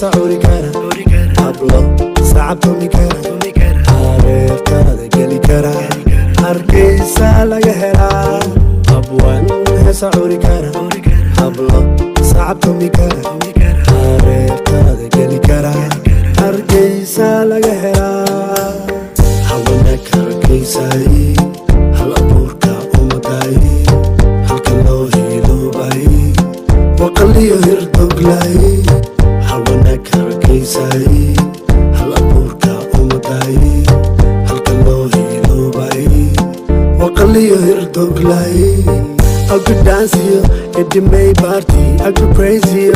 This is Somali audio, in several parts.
عوري كارا hablo sacabto mi kara areertaada geli kara hargeysa laga helaa abwan heesa curi kara hablo sacabto mi kara areertaada geli kara hargeysa laga helaa haweenka hargeysay hal abuurka umaday halka loo hiiloobay waqaliyo hirdoglay haweenka hargeysay hal abuurka umaday halka loo hiiloobay waqaliyo hirdoglay I could dance you at the May party I could praise you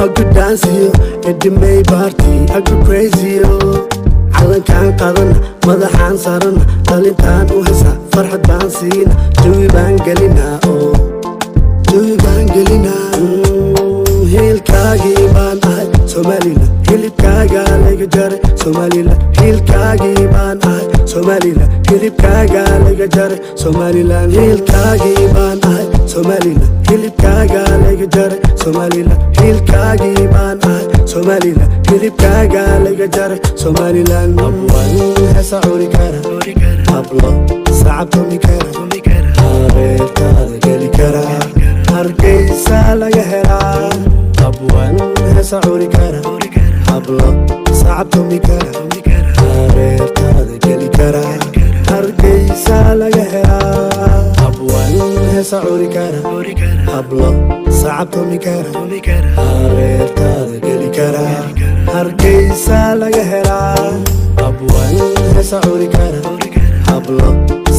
I could dance you at the May party I could praise you calankaan qaadana madaxaan saarana dhalintaan u hesa farxad baan siina jawi baan gelinaa oo jawi baan gelinaa hiilkaagii baan ahay Somaliland hilibkaaga laga jaray Somaliland hiilkaagii baan ahay Somaliland hilibkaaga laga jaray Somaliland hiilkaagii baan ahay Somaliland hilibkaaga laga jaray Somaliland hiilkaagii baan ahay Somaliland hilibkaaga laga jaray Somaliland abwan heesa curi kara hablo sacabto mi kara areertaada geli kara hargeysa laga helaa abwan heesa curi kara hablo sacabto mi kara areertaada geli kara hargeysa laga helaa abwan heesa curi kara hablo sacabto mi kara areertaada geli kara hargeysa laga helaa abwan heesa curi kara hablo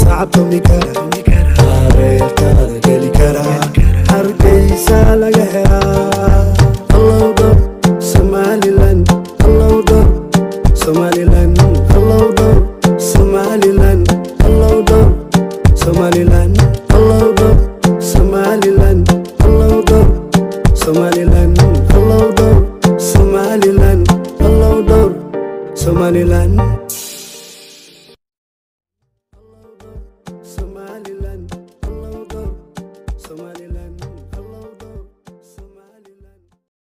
sacabto mi kara areertaada geli kara hargeysa laga helaa Hello dog Somaliland Hello dog Somaliland Hello dog Somaliland Hello dog Somaliland Hello dog Somaliland Hello dog Somaliland Hello dog Somaliland Hello dog Somaliland